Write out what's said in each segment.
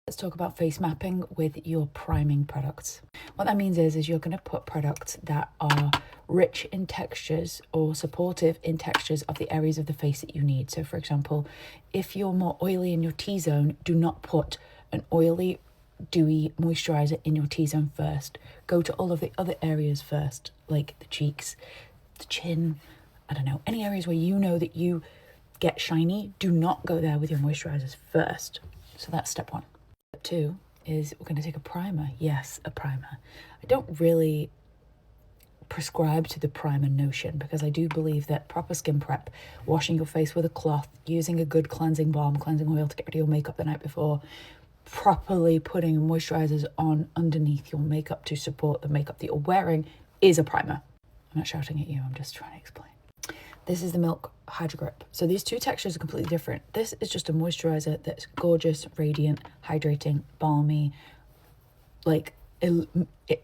Let's talk about face mapping with your priming products. What that means is you're going to put products that are rich in textures or supportive in textures of the areas of the face that you need. So for example, if you're more oily in your T-zone, do not put an oily, dewy moisturizer in your T-zone first. Go to all of the other areas first, like the cheeks, the chin, I don't know, any areas where you know that you get shiny. Do not go there with your moisturizers first. So that's step one. Step two is we're going to take a primer. Yes, a primer. I don't really prescribe to the primer notion because I do believe that proper skin prep, washing your face with a cloth, using a good cleansing balm, cleansing oil to get rid of your makeup the night before, properly putting moisturizers on underneath your makeup to support the makeup that you're wearing is a primer. I'm not shouting at you, I'm just trying to explain. This is the Milk Hydro Grip. So these two textures are completely different. This is just a moisturizer that's gorgeous, radiant, hydrating, balmy, like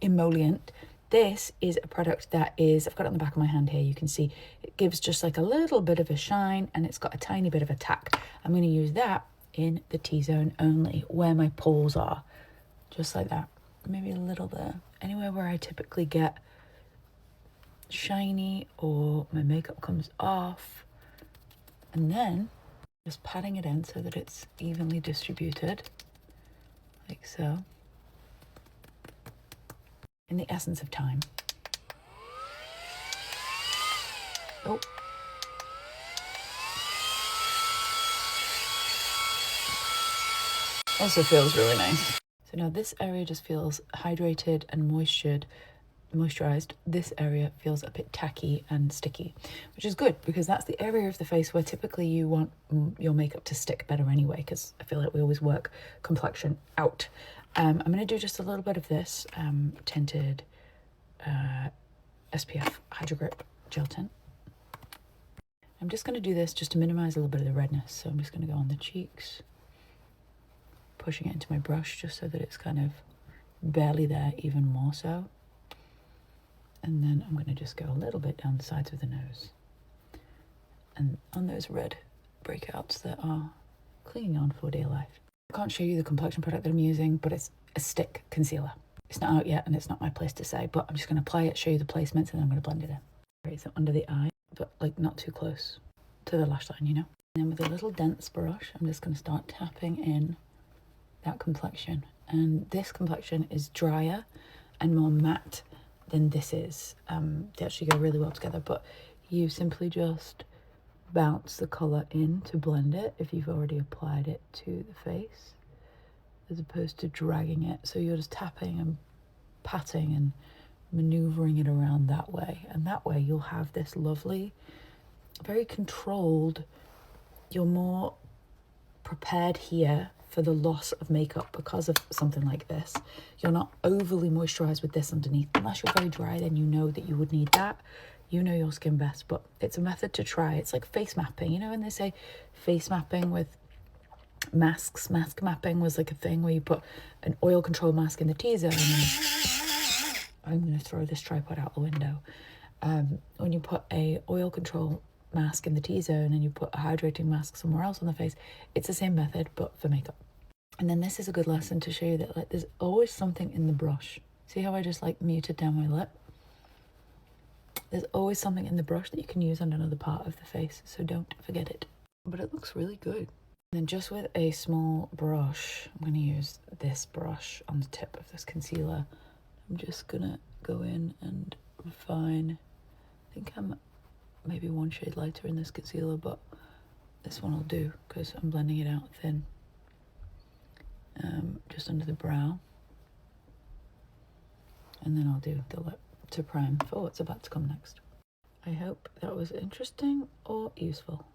emollient. This is a product that is, I've got it on the back of my hand here, you can see, it gives just like a little bit of a shine and it's got a tiny bit of a tack. I'm going to use that in the T-zone only, where my pores are, just like that. Maybe a little there. Anywhere where I typically get shiny or my makeup comes off, and then just patting it in so that it's evenly distributed, like so, in the essence of time. Oh. Also feels really nice. So now this area just feels hydrated and moisturized. This area feels a bit tacky and sticky, which is good because that's the area of the face where typically you want your makeup to stick better anyway, because I feel like we always work complexion out. I'm going to do just a little bit of this tinted SPF Hydro Grip Gel Tint. I'm just going to do this just to minimize a little bit of the redness. So I'm just going to go on the cheeks, pushing it into my brush just so that it's kind of barely there, even more so. And then I'm going to just go a little bit down the sides of the nose and on those red breakouts that are clinging on for dear life. I can't show you the complexion product that I'm using, but it's a stick concealer. It's not out yet and it's not my place to say, but I'm just going to apply it, show you the placements, and then I'm going to blend it in. Right, so under the eye, but like not too close to the lash line, you know? And then with a little dense brush, I'm just going to start tapping in that complexion. And this complexion is drier and more matte than this is. They actually go really well together, but you simply just bounce the colour in to blend it if you've already applied it to the face, as opposed to dragging it. So you're just tapping and patting and maneuvering it around that way, and that way you'll have this lovely, very controlled, you're more prepared here for the loss of makeup because of something like this. You're not overly moisturized with this underneath. Unless you're very dry, then you know that you would need that. You know your skin best, but it's a method to try. It's like face mapping, you know, when they say face mapping with masks. Mask mapping was like a thing where you put an oil control mask in the T-zone. I'm going to throw this tripod out the window. When you put a oil control mask in the T-zone and you put a hydrating mask somewhere else on the face, it's the same method but for makeup. And then this is a good lesson to show you that like there's always something in the brush. See how I just like muted down my lip? There's always something in the brush that you can use on another part of the face, so don't forget it. But it looks really good. And then just with a small brush, I'm going to use this brush on the tip of this concealer. I'm just going to go in and refine. I think I'm maybe one shade lighter in this concealer, but this one will do because I'm blending it out thin. Just under the brow. And then I'll do the lip to prime for what's about to come next. I hope that was interesting or useful.